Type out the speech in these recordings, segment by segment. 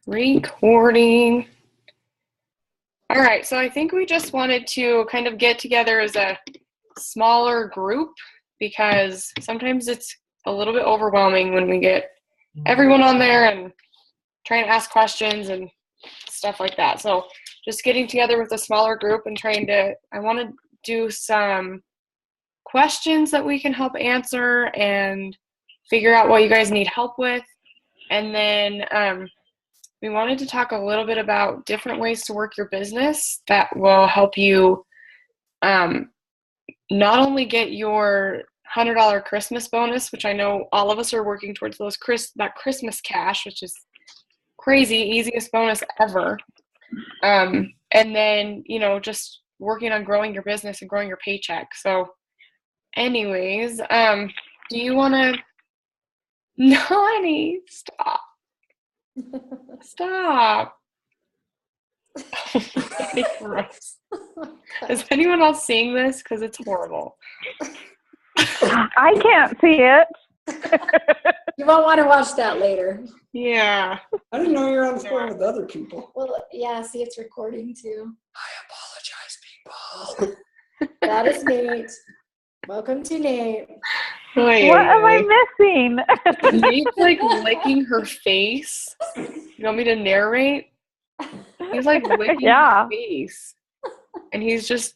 Recording. All right, so I think we just wanted to kind of get together as a smaller group because sometimes it's a little bit overwhelming when we get everyone on there and trying to ask questions and stuff like that. So just getting together with a smaller group and I want to do some questions that we can help answer and figure out what you guys need help with. And then we wanted to talk a little bit about different ways to work your business that will help you not only get your $100 Christmas bonus, which I know all of us are working towards that Christmas cash, which is crazy, easiest bonus ever. And then, just working on growing your business and growing your paycheck. So anyways, do you want to, Nani, stop. Stop. Is anyone else seeing this? Because it's horrible. I can't see it. You won't want to watch that later. Yeah. I didn't know you were on the phone with other people. Well, yeah, see, it's recording too. I apologize, people. That is Nate. Welcome to Nate. Wait, What am I missing? Nate's like licking her face. You want me to narrate? He's like licking her face. And he's just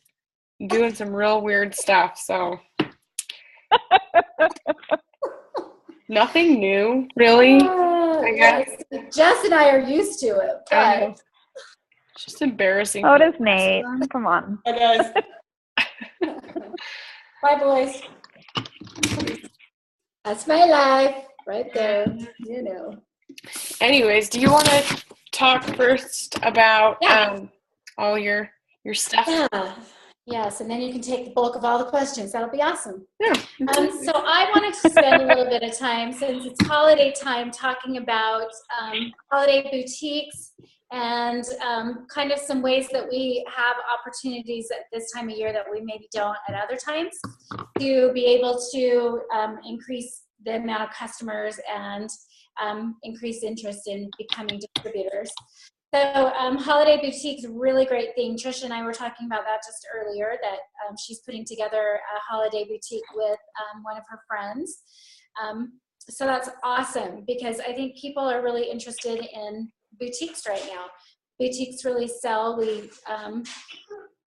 doing some real weird stuff, so. Nothing new, really, I guess. Jess and I are used to it, but it's just embarrassing. Oh, it is Nate. Come on. Hi, guys. Bye, boys. That's my life right there, Anyways, do you want to talk first about all your stuff? Yeah. Yes, and then you can take the bulk of all the questions. That'll be awesome. Yeah. So I wanted to spend a little bit of time, since it's holiday time, talking about holiday boutiques and kind of some ways that we have opportunities at this time of year that we maybe don't at other times to be able to increase the amount of customers and increase interest in becoming distributors. So holiday boutique's a really great thing. Trisha and I were talking about that just earlier, that she's putting together a holiday boutique with one of her friends. So that's awesome, because I think people are really interested in boutiques right now. Boutiques really sell.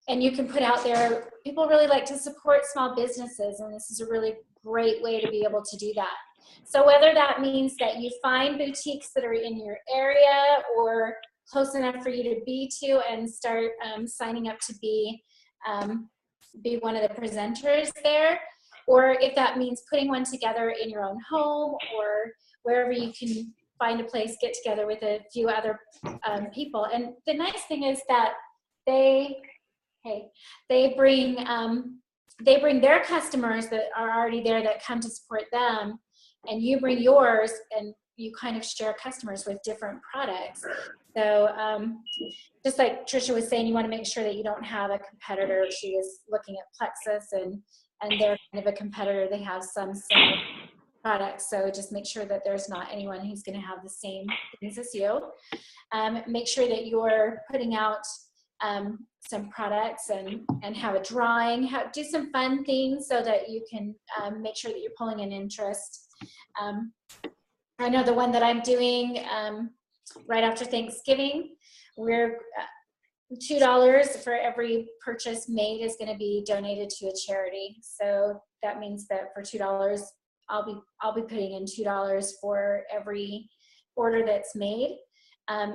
And you can put out there, people really like to support small businesses, and this is a really great way to be able to do that. So whether that means that you find boutiques that are in your area or close enough for you to be to and start signing up to be one of the presenters there, or if that means putting one together in your own home or wherever you can find a place, get together with a few other people. And the nice thing is that they bring their customers that are already there that come to support them, and you bring yours, and you kind of share customers with different products. So just like Trisha was saying, you want to make sure that you don't have a competitor. She is looking at Plexus, and they're kind of a competitor. They have some similar products. So just make sure that there's not anyone who's going to have the same things as you. Make sure that you're putting out some products and have a drawing, do some fun things so that you can make sure that you're pulling in interest. I know the one that I'm doing right after Thanksgiving, we're $2 for every purchase made is going to be donated to a charity. So that means that for $2, I'll be putting in $2 for every order that's made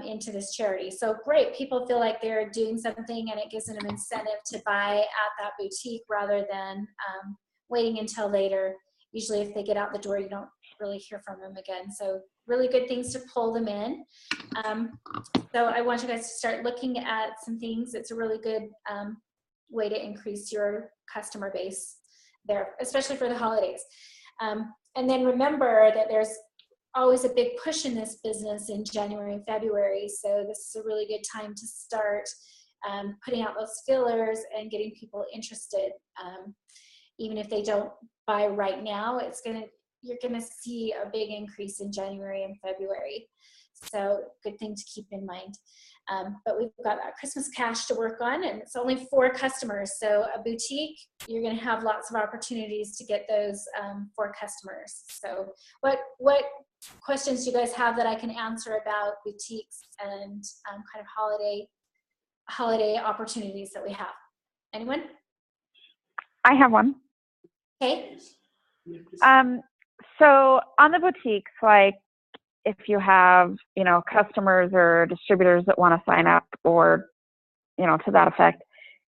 into this charity. So great, people feel like they're doing something, and it gives them an incentive to buy at that boutique rather than waiting until later. Usually if they get out the door, you don't really hear from them again. So really good things to pull them in. So I want you guys to start looking at some things. It's a really good way to increase your customer base there, especially for the holidays. And then remember that there's always a big push in this business in January and February. So this is a really good time to start putting out those fillers and getting people interested. Even if they don't buy right now, it's going to you're going to see a big increase in January and February. So good thing to keep in mind. But we've got that Christmas cash to work on, and it's only 4 customers. So a boutique, you're going to have lots of opportunities to get those 4 customers. So what questions do you guys have that I can answer about boutiques and kind of holiday opportunities that we have? Anyone? I have one. Okay. So on the boutiques, like if you have, customers or distributors that want to sign up or, to that effect,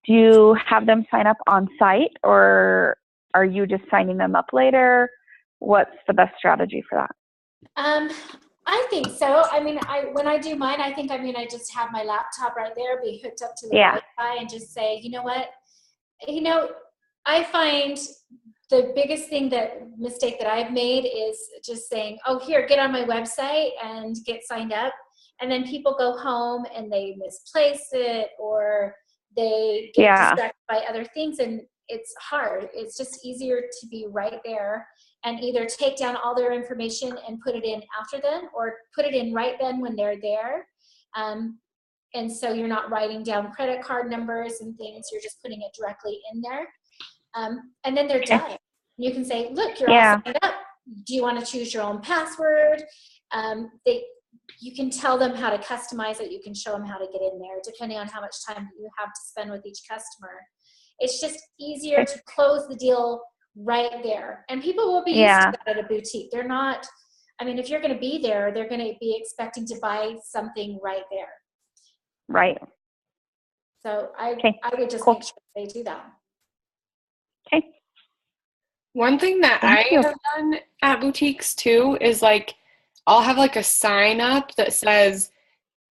do you have them sign up on site or are you just signing them up later? What's the best strategy for that? I think so. I mean, when I do mine, I just have my laptop right there, be hooked up to the Wi-Fi and just say, you know what, I find the biggest mistake that I've made is just saying, oh, here, get on my website and get signed up. And then people go home and they misplace it or they get distracted by other things. And it's hard. It's just easier to be right there and either take down all their information and put it in after them or put it in right then when they're there. And so you're not writing down credit card numbers and things. You're just putting it directly in there. And then they're done. You can say, look, you're all signed up. Do you want to choose your own password? You can tell them how to customize it. You can show them how to get in there, depending on how much time you have to spend with each customer. It's just easier to close the deal right there. And people will be used to that at a boutique. They're not, if you're going to be there, they're going to be expecting to buy something right there. Right. So I would just make sure they do that. Okay. One thing that I have done at boutiques too is I'll have a sign up that says,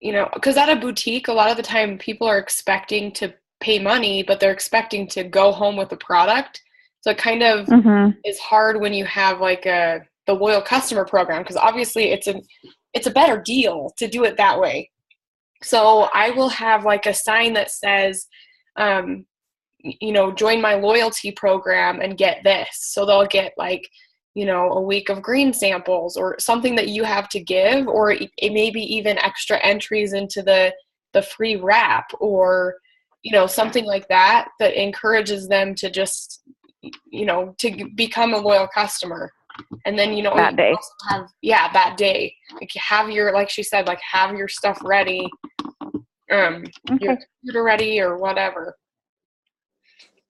because at a boutique, a lot of the time people are expecting to pay money, but they're expecting to go home with a product. So it kind of is hard when you have the loyal customer program, because obviously it's a better deal to do it that way. So I will have a sign that says, join my loyalty program and get this. So they'll get a week of green samples or something that you have to give, or it maybe even extra entries into the free wrap or, something like that encourages them to just, to become a loyal customer. And then, that day. That day, have your, like she said, have your stuff ready, your computer ready or whatever.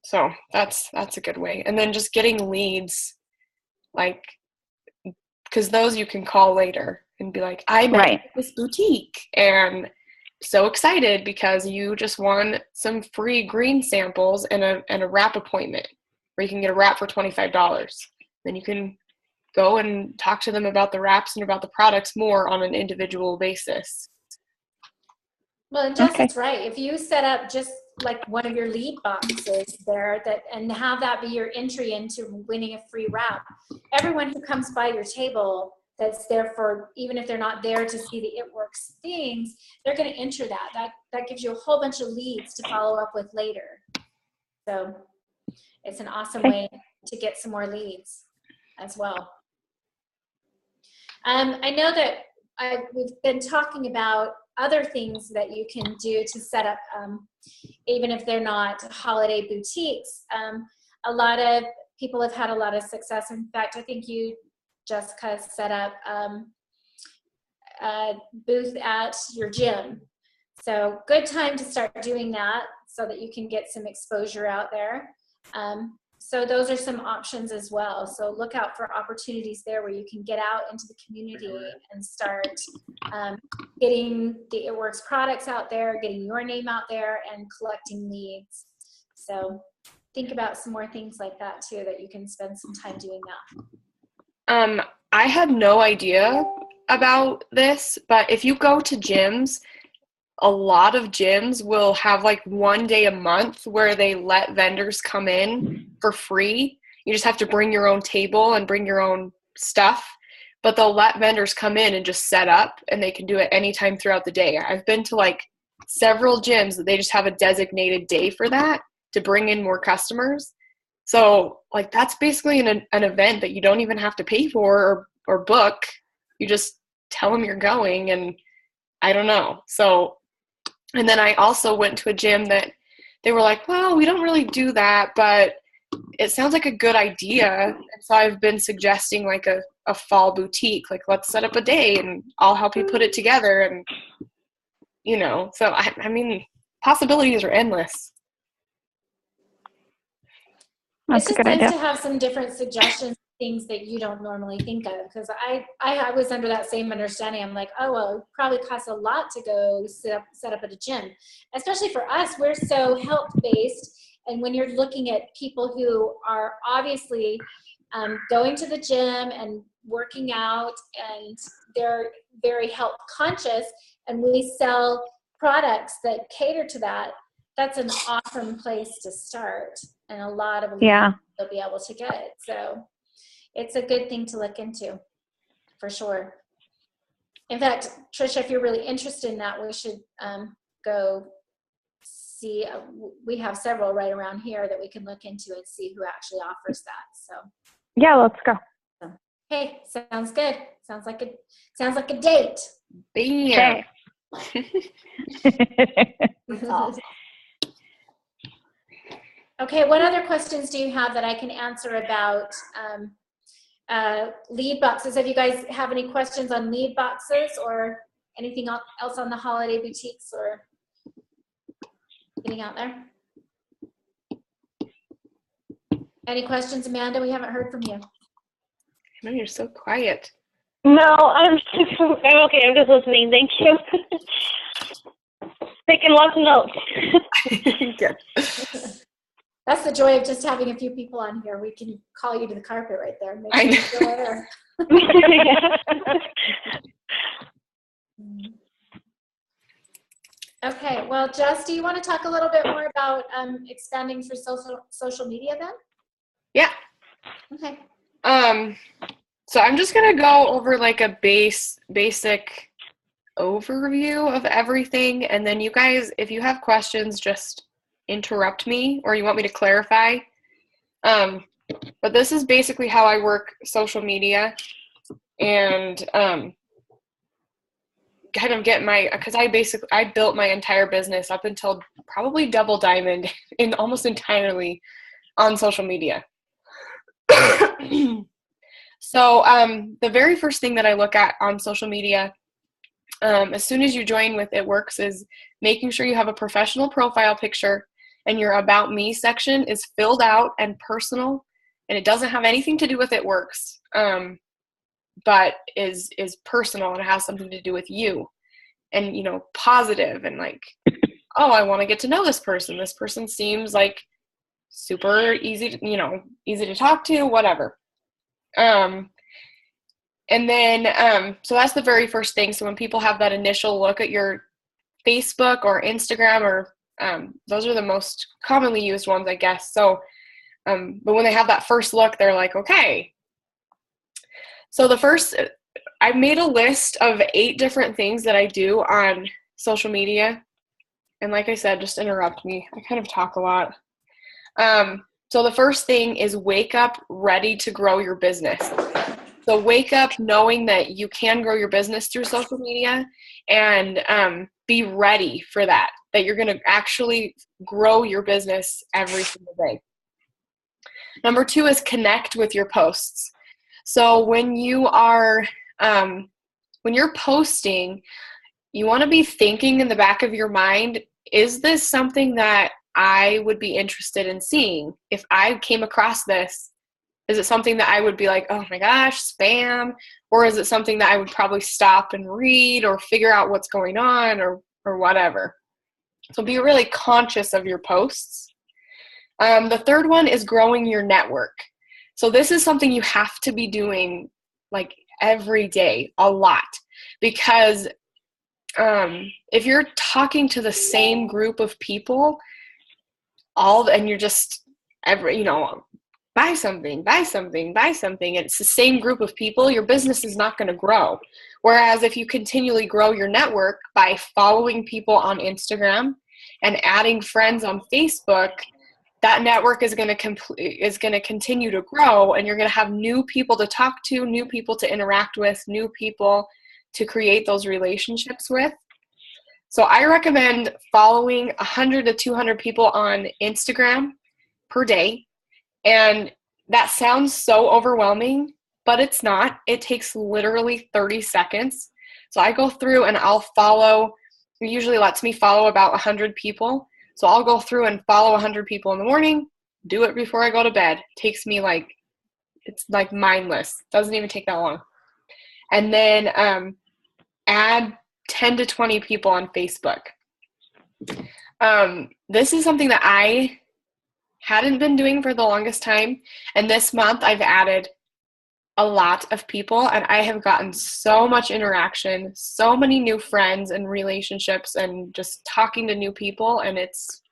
So that's a good way. And then just getting leads, because those you can call later and be like, I'm at this boutique and so excited because you just won some free green samples and a wrap appointment where you can get a wrap for $25. Then you can go and talk to them about the wraps and about the products more on an individual basis. Well, and Jess is right. If you set up just one of your lead boxes there and have that be your entry into winning a free wrap, everyone who comes by your table that's there for, even if they're not there to see the It Works things, they're going to enter that. That gives you a whole bunch of leads to follow up with later. So it's an awesome way to get some more leads as well. I know that we've been talking about other things that you can do to set up, even if they're not holiday boutiques. A lot of people have had a lot of success. In fact, I think you, Jessica, set up a booth at your gym. So good time to start doing that so that you can get some exposure out there. So those are some options as well. So look out for opportunities there where you can get out into the community and start getting the It Works products out there, getting your name out there, and collecting leads. So think about some more things like that too, that you can spend some time doing that. I had no idea about this, but if you go to gyms, a lot of gyms will have one day a month where they let vendors come in for free. You just have to bring your own table and bring your own stuff, but they'll let vendors come in and just set up, and they can do it anytime throughout the day. I've been to several gyms that they just have a designated day for that to bring in more customers. So like that's basically an event that you don't even have to pay for or book. You just tell them you're going, and I don't know. So, and then I also went to a gym that they were like, well, we don't really do that, but it sounds like a good idea. And so I've been suggesting like a fall boutique, like let's set up a day and I'll help you put it together. And, you know, so I mean, possibilities are endless. That's It's a just good nice idea. to have some different suggestions, things that you don't normally think of. Because I was under that same understanding. I'm like, oh, well, it probably costs a lot to go set up at a gym. Especially for us, we're so health-based. And when you're looking at people who are obviously going to the gym and working out, and they're very health conscious, and we sell products that cater to that, that's an awesome place to start. And a lot of Yeah. they'll be able to get it. So it's a good thing to look into for sure. In fact, Trisha, if you're really interested in that, we should go see. We have several right around here that we can look into and see who actually offers that. So Yeah, let's go. hey, sounds good. Sounds like a date. Bam. Okay, what other questions do you have that I can answer about lead boxes? Have you guys have any questions on lead boxes or anything else on the holiday boutiques or getting out there? Any questions, Amanda? We haven't heard from you. No, you're so quiet. No, I'm okay. I'm just listening. Thank you. Taking lots of notes. Good. That's the joy of just having a few people on here. We can call you to the carpet right there. Make I sure know. you're still there. Okay, well, Jess, do you want to talk a little bit more about expanding through social media then? Yeah. Okay. So I'm just gonna go over like a basic overview of everything, and then you guys, if you have questions, just interrupt me or you want me to clarify. But this is basically how I work social media, and kind of get because I built my entire business up until probably double diamond in almost entirely on social media. So the very first thing that I look at on social media, as soon as you join with It Works, is making sure you have a professional profile picture and your About Me section is filled out and personal, and it doesn't have anything to do with It Works, but is personal and it has something to do with you, and you know, positive, and like, oh, I want to get to know this person. This person seems like super easy to talk to, whatever. And then, so that's the very first thing. So when people have that initial look at your Facebook or Instagram, or those are the most commonly used ones, I guess. So, but when they have that first look, they're like, okay. So I made a list of 8 different things that I do on social media. And like I said, just interrupt me. I kind of talk a lot. So the first thing is wake up ready to grow your business. So wake up knowing that you can grow your business through social media, and be ready for that you're going to actually grow your business every single day. Number 2 is connect with your posts. So when you are, when you're posting, you want to be thinking in the back of your mind, is this something that I would be interested in seeing? If I came across this, is it something that I would be like, oh my gosh, spam? Or is it something that I would probably stop and read or figure out what's going on or whatever? So be really conscious of your posts. The third one is growing your network. So this is something you have to be doing like every day, a lot, because if you're talking to the same group of people, and you're just buy something, it's the same group of people, your business is not going to grow. Whereas if you continually grow your network by following people on Instagram and adding friends on Facebook, that network is going to continue to grow, and you're going to have new people to talk to, new people to interact with, new people to create those relationships with. So I recommend following 100 to 200 people on Instagram per day. And that sounds so overwhelming, but it's not. It takes literally 30 seconds. So I go through and I'll follow, it usually lets me follow about 100 people. So I'll go through and follow 100 people in the morning, do it before I go to bed. It takes me it's like mindless. Doesn't even take that long. And then add 10 to 20 people on Facebook. This is something that I hadn't been doing for the longest time. And this month I've added a lot of people, and I have gotten so much interaction, so many new friends and relationships, and just talking to new people. And it's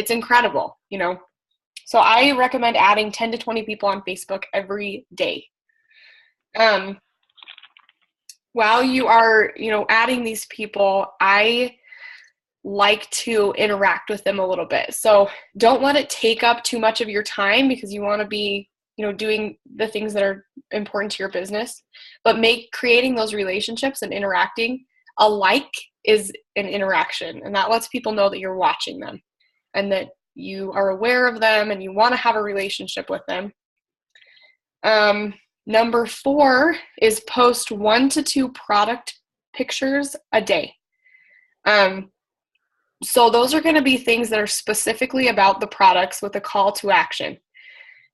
incredible, you know? So I recommend adding 10 to 20 people on Facebook every day. While you are, you know, adding these people, I like to interact with them a little bit. So don't let it take up too much of your time, because you want to be, you know, doing the things that are important to your business, but creating those relationships and interacting. A like is an interaction, and that lets people know that you're watching them and that you are aware of them and you want to have a relationship with them. Number 4 is post 1 to 2 product pictures a day. So those are going to be things that are specifically about the products with a call to action.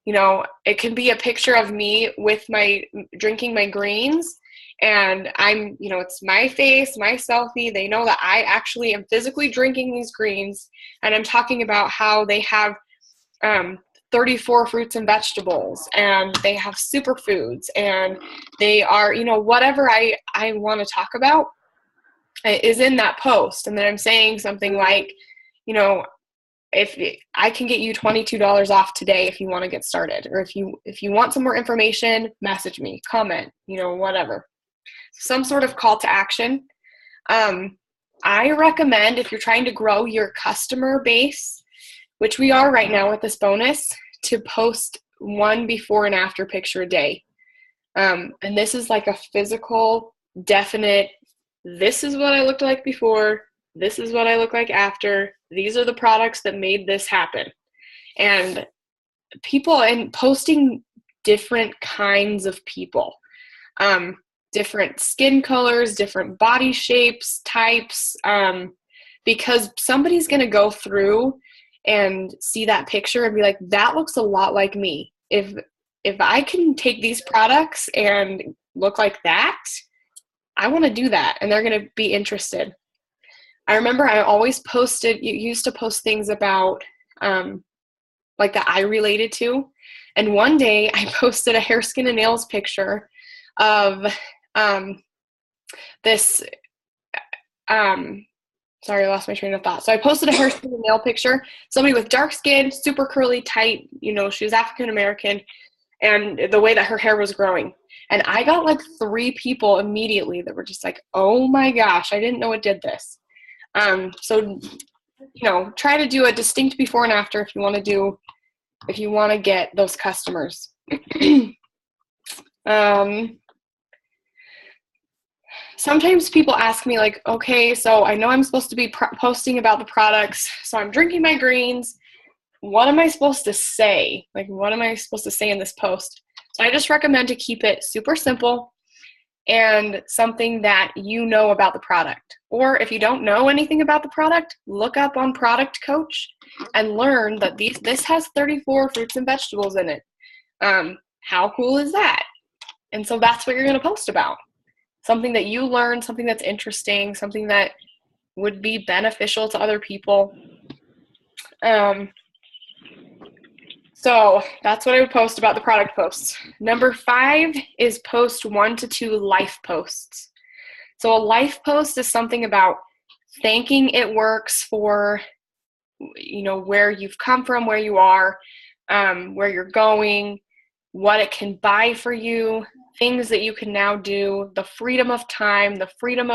You know, it can be a picture of me with drinking my greens, and I'm, you know, it's my face, my selfie. They know that I actually am physically drinking these greens, and I'm talking about how they have 34 fruits and vegetables, and they have superfoods, and they are, you know, whatever I want to talk about is in that post. And then I'm saying something like, you know, if I can get you $22 off today if you want to get started, or if you want some more information, message me, comment, you know, whatever. Some sort of call to action. I recommend, if you're trying to grow your customer base, which we are right now with this bonus, to post 1 before and after picture a day. And this is like a physical, definite, this is what I looked like before, this is what I look like after, these are the products that made this happen. And posting different kinds of people, different skin colors, different body shapes, types, because somebody's going to go through and see that picture and be like, that looks a lot like me. If I can take these products and look like that, I want to do that. And they're going to be interested. I remember I always used to post things about, like that I related to. And one day I posted a hair, skin, and nails picture of this, sorry, I lost my train of thought. So I posted a hair, skin, and nail picture, somebody with dark skin, super curly, tight, you know, she was African American, and the way that her hair was growing. And I got like 3 people immediately that were just like, oh my gosh, I didn't know it did this. So, you know, try to do a distinct before and after if you want to get those customers. Sometimes people ask me like, okay, so I know I'm supposed to be posting about the products, so I'm drinking my greens. What am I supposed to say? Like, what am I supposed to say in this post? So I just recommend to keep it super simple and something that you know about the product. Or if you don't know anything about the product, look up on Product Coach and learn that this has 34 fruits and vegetables in it. How cool is that? And so that's what you're going to post about. Something that you learn, something that's interesting, something that would be beneficial to other people. So that's what I would post about the product posts. Number 5 is post 1 to 2 life posts. So a life post is something about thanking It Works for, you know, where you've come from, where you are, where you're going, what it can buy for you, things that you can now do, the freedom of time, the freedom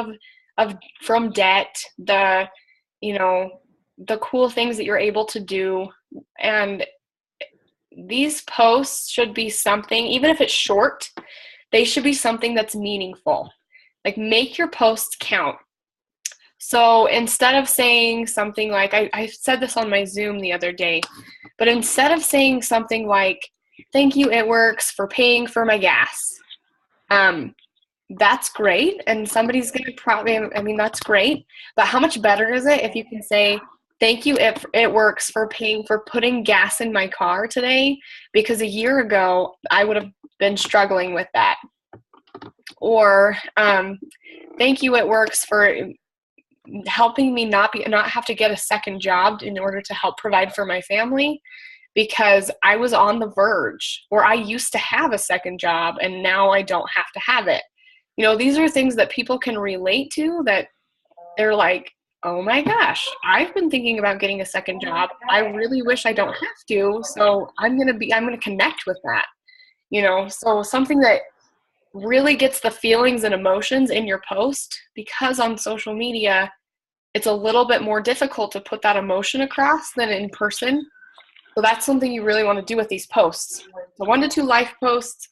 from debt, the, you know, the cool things that you're able to do, And these posts should be something, even if it's short, they should be something that's meaningful. Like, make your posts count. So instead of saying something like, I said this on my Zoom the other day, but instead of saying something like, thank you, It Works, for paying for my gas, that's great. And somebody's going to probably, I mean, that's great. But how much better is it if you can say, thank you, It Works, for putting gas in my car today, because a year ago I would have been struggling with that. Or thank you, It Works, for helping me not have to get a second job in order to help provide for my family, because I was on the verge, or I used to have a second job and now I don't have to have it. You know, these are things that people can relate to, that they're like, oh my gosh, I've been thinking about getting a second job. I really wish I don't have to. So I'm going to connect with that, you know, so something that really gets the feelings and emotions in your post, because on social media, it's a little bit more difficult to put that emotion across than in person. So that's something you really want to do with these posts. So 1 to 2 life posts.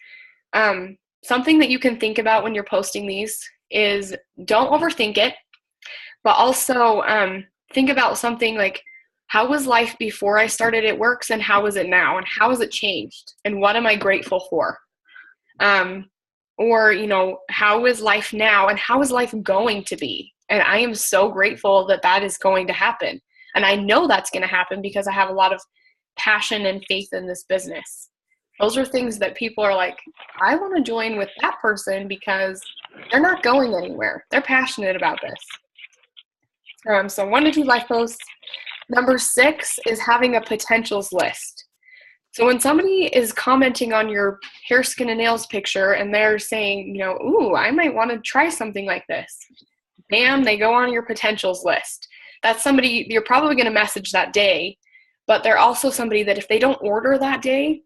Something that you can think about when you're posting these is, don't overthink it, but also think about something like, how was life before I started It Works, and how is it now, and how has it changed, and what am I grateful for? Or, you know, how is life now, and how is life going to be? And I am so grateful that that is going to happen. And I know that's going to happen because I have a lot of passion and faith in this business. Those are things that people are like, I want to join with that person because they're not going anywhere. They're passionate about this. So 1 to 2 life posts. Number 6 is having a potentials list. So when somebody is commenting on your hair, skin, and nails picture, and they're saying, you know, ooh, I might want to try something like this, bam, they go on your potentials list. That's somebody you're probably going to message that day, but they're also somebody that if they don't order that day,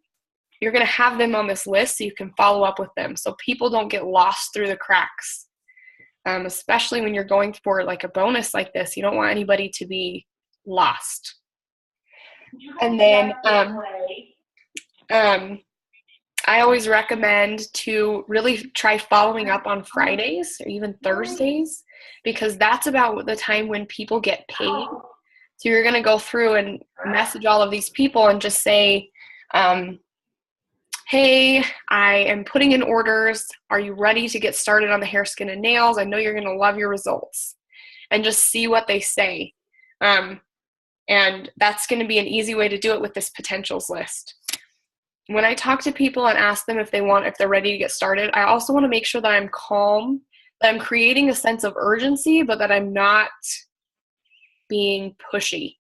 you're going to have them on this list so you can follow up with them, so people don't get lost through the cracks. Especially when you're going for like a bonus like this, you don't want anybody to be lost. And then I always recommend to really try following up on Fridays or even Thursdays, because that's about the time when people get paid. So you're going to go through and message all of these people and just say, hey, I am putting in orders. Are you ready to get started on the hair, skin, and nails? I know you're going to love your results. And just see what they say. And that's going to be an easy way to do it with this potentials list. When I talk to people and ask them if they're ready to get started, I also want to make sure that I'm calm, that I'm creating a sense of urgency, but that I'm not being pushy.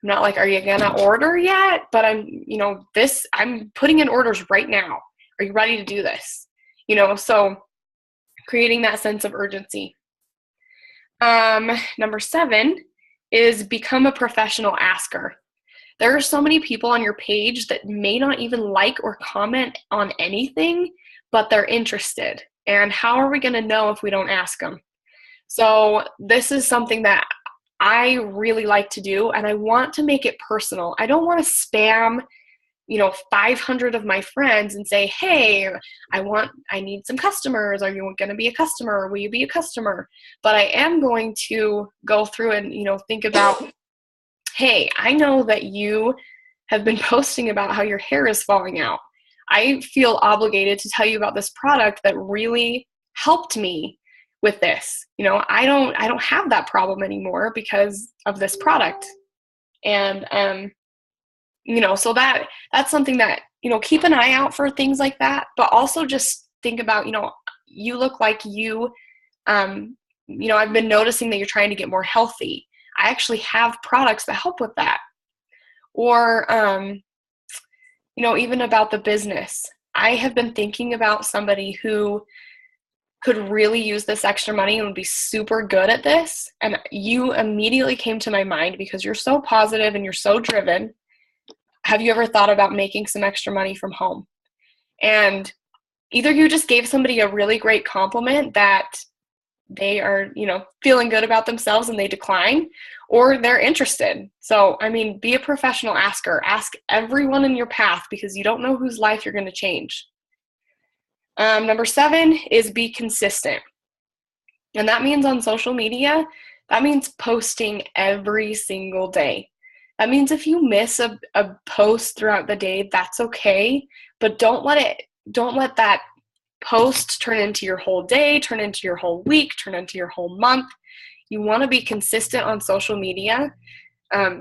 I'm not like, are you going to order yet? But I'm putting in orders right now. Are you ready to do this? You know, so creating that sense of urgency. Number 7 is become a professional asker. There are so many people on your page that may not even like or comment on anything, but they're interested. And how are we going to know if we don't ask them? So this is something that I really like to do, and I want to make it personal. I don't want to spam, 500 of my friends and say, hey, I need some customers. Are you going to be a customer? Will you be a customer? But I am going to go through and, think about, hey, I know that you have been posting about how your hair is falling out. I feel obligated to tell you about this product that really helped me with this. I don't have that problem anymore because of this product. And, so that's something that, keep an eye out for things like that, but also just think about, you look like I've been noticing that you're trying to get more healthy. I actually have products that help with that. Or, even about the business. I have been thinking about somebody who could really use this extra money and would be super good at this. And you immediately came to my mind because you're so positive and you're so driven. Have you ever thought about making some extra money from home? And either you just gave somebody a really great compliment that they are, feeling good about themselves and they decline, or they're interested. So, I mean, be a professional asker. Ask everyone in your path because you don't know whose life you're going to change. Number 7 is be consistent. And that means on social media, that means posting every single day. That means if you miss a post throughout the day, that's okay, but don't let that post turn into your whole day, turn into your whole week, turn into your whole month. You want to be consistent on social media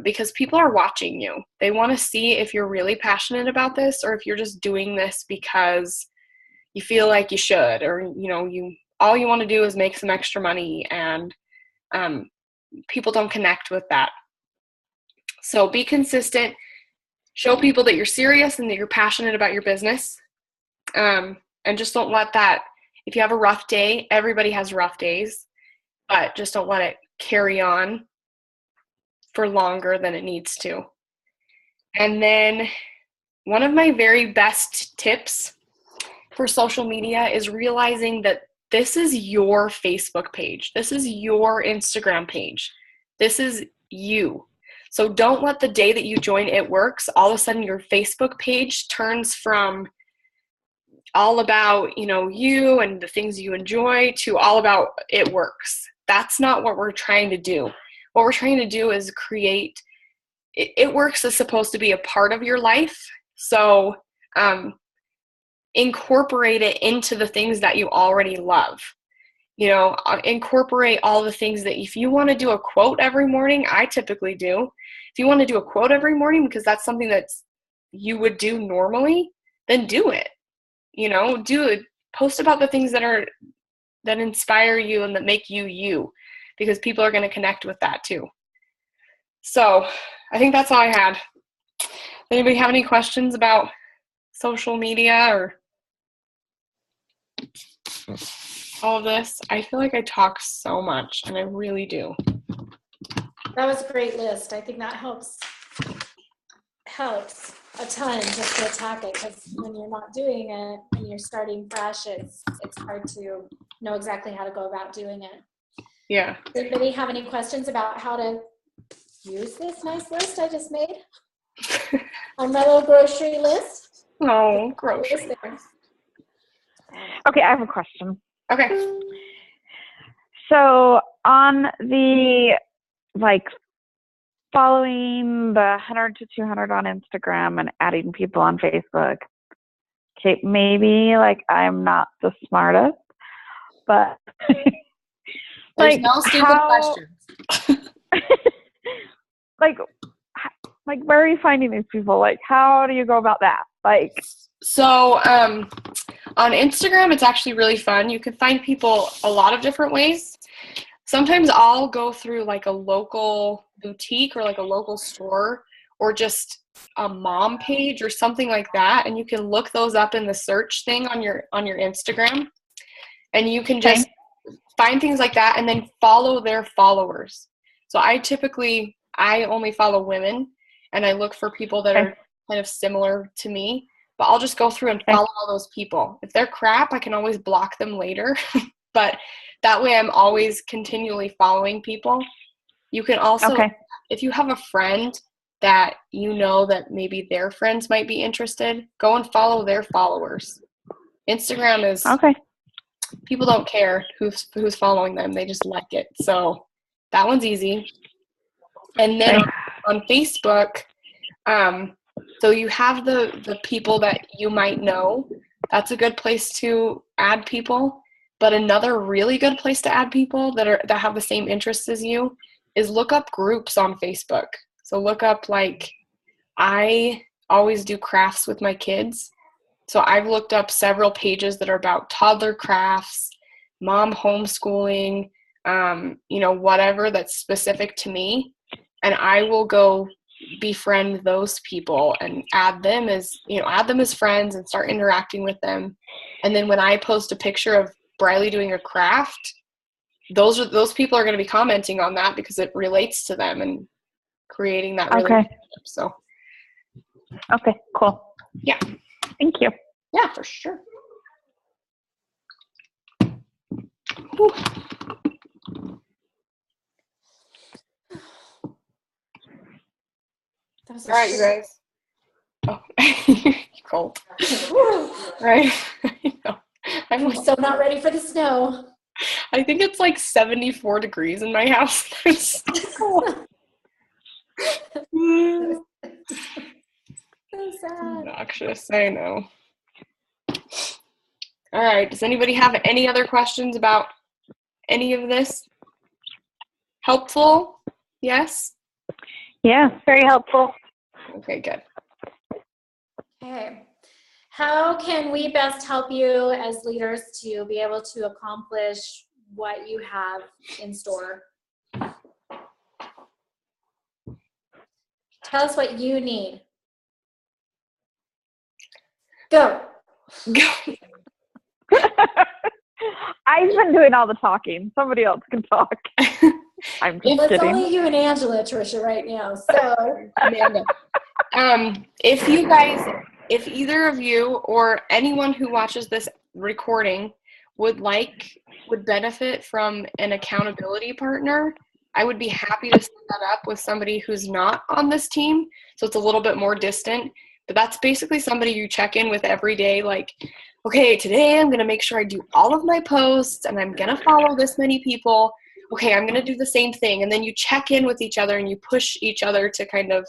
because people are watching you. They want to see if you're really passionate about this or if you're just doing this because you feel like you should, or all you want to do is make some extra money, and people don't connect with that. So be consistent. Show people that you're serious and that you're passionate about your business. And just don't let that, if you have a rough day, everybody has rough days, but just don't let it carry on for longer than it needs to. And then one of my very best tips for social media is realizing that this is your Facebook page. This is your Instagram page. This is you. So don't let the day that you join It Works, all of a sudden your Facebook page turns from all about, you and the things you enjoy to all about It Works. That's not what we're trying to do. What we're trying to do is create, It Works is supposed to be a part of your life. So incorporate it into the things that you already love. Incorporate all the things that if you want to do a quote every morning, I typically do. If you want to do a quote every morning because that's something that you would do normally, then do it. Do it. Post about the things that inspire you and that make you you, because people are going to connect with that too. So I think that's all I had. Anybody have any questions about social media or all of this? I feel like I talk so much, and I really do. That was a great list. I think that helps a ton just to attack it, because when you're not doing it and you're starting fresh, it's hard to know exactly how to go about doing it. Yeah. Does anybody have any questions about how to use this nice list I just made on my little grocery list? Oh, grocery. Okay, I have a question. Okay. So on the following the 100 to 200 on Instagram and adding people on Facebook. Okay, maybe I'm not the smartest, but There's no stupid questions. where are you finding these people? How do you go about that? So on Instagram, it's actually really fun. You can find people a lot of different ways. Sometimes I'll go through a local boutique or a local store or just a mom page or something like that, and you can look those up in the search thing on your Instagram, and you can just find things like that and then follow their followers. So I only follow women, and I look for people that are kind of similar to me, but I'll just go through and follow all those people. If they're crap, I can always block them later, but that way I'm always continually following people. You can also, if you have a friend that that maybe their friends might be interested, go and follow their followers. Instagram is, people don't care who's following them. They just like it. So that one's easy. And then on Facebook, so you have the people that you might know. That's a good place to add people. But another really good place to add people that have the same interests as you is look up groups on Facebook. So look up, I always do crafts with my kids. So I've looked up several pages that are about toddler crafts, mom homeschooling, whatever that's specific to me. And I will go befriend those people and add them as friends and start interacting with them. And then when I post a picture of Briley doing a craft, those people are going to be commenting on that because it relates to them and creating that relationship. So okay, cool. Yeah, thank you. Yeah, for sure. Whew. was All right, you guys. Oh, you cold. Right. I'm so not ready for the snow. I think it's like 74 degrees in my house. It's cold. So sad. Obnoxious, I know. All right, does anybody have any other questions about any of this? Helpful? Yes? Yeah, Very helpful. Okay, good. Okay. How can we best help you as leaders to be able to accomplish what you have in store? Tell us what you need. Go. Go. I've been doing all the talking. Somebody else can talk. I'm just Well, it's kidding. only you and Angela, Tricia, right now. So, Amanda. If either of you or anyone who watches this recording would benefit from an accountability partner, I would be happy to set that up with somebody who's not on this team. So it's a little bit more distant, but that's basically somebody you check in with every day. Like, okay, today I'm going to make sure I do all of my posts and I'm going to follow this many people. Okay, I'm going to do the same thing. And then you check in with each other and you push each other to kind of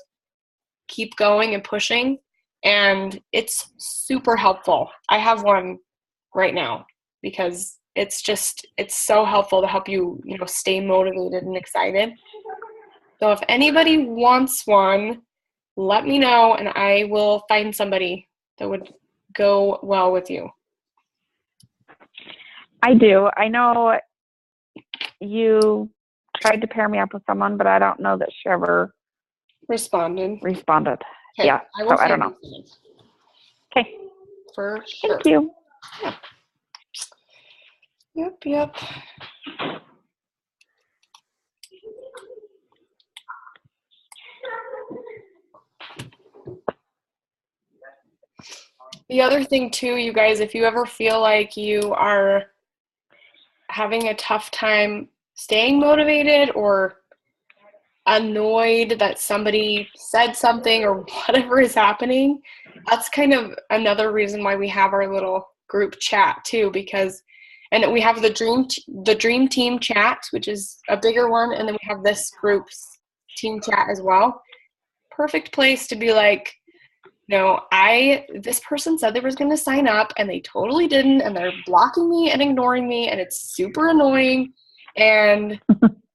keep going and pushing. And it's super helpful. I have one right now because it's so helpful to help you, stay motivated and excited. So if anybody wants one, let me know and I will find somebody that would go well with you. I do. I know you tried to pair me up with someone, but I don't know that she ever responded. Okay, yeah, I don't know. Okay. For sure. Thank you. Yeah. Yep. The other thing too, you guys, if you ever feel like you are having a tough time staying motivated or annoyed that somebody said something or whatever is happening, that's kind of another reason why we have our little group chat too, and we have the dream team chat, which is a bigger one, and then we have this group's team chat as well. Perfect place to be like, this person said they was going to sign up and they totally didn't, and they're blocking me and ignoring me, and it's super annoying, and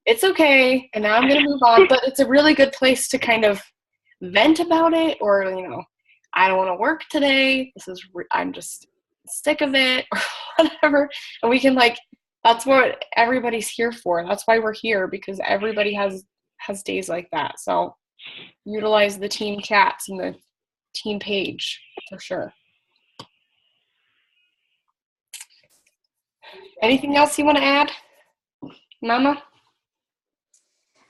it's okay, and now I'm going to move on. But it's a really good place to kind of vent about it, or, I don't want to work today. I'm just sick of it, or whatever. And we can that's what everybody's here for. That's why we're here, because everybody has days like that. So utilize the team chats and the team page for sure. Anything else you want to add, Mama?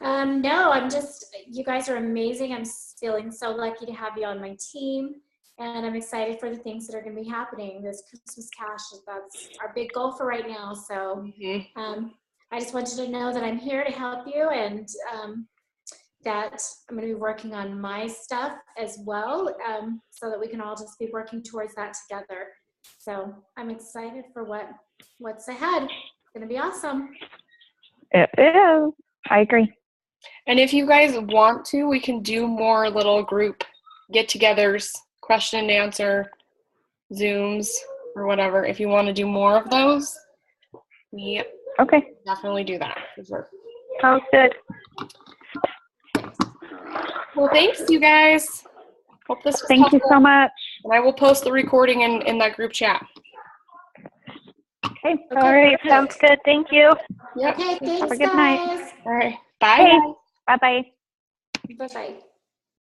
No, you guys are amazing. I'm feeling so lucky to have you on my team, and I'm excited for the things that are going to be happening. This Christmas Cash, that's our big goal for right now. So I just wanted to know that I'm here to help you, and that I'm going to be working on my stuff as well, so that we can all just be working towards that together. So I'm excited for what's ahead. It's going to be awesome. It is. I agree. And if you guys want to, we can do more little group get-togethers, question and answer, Zooms, or whatever. If you want to do more of those, we definitely do that for sure. Sounds good. Well, thanks, you guys. Hope this was Thank helpful. you so much. And I will post the recording in that group chat. Okay. All right. Perfect. Sounds good. Thank you. Yep. Okay, thanks, Have a good guys. night. All right. Bye. Hey. Bye-bye. Bye-bye.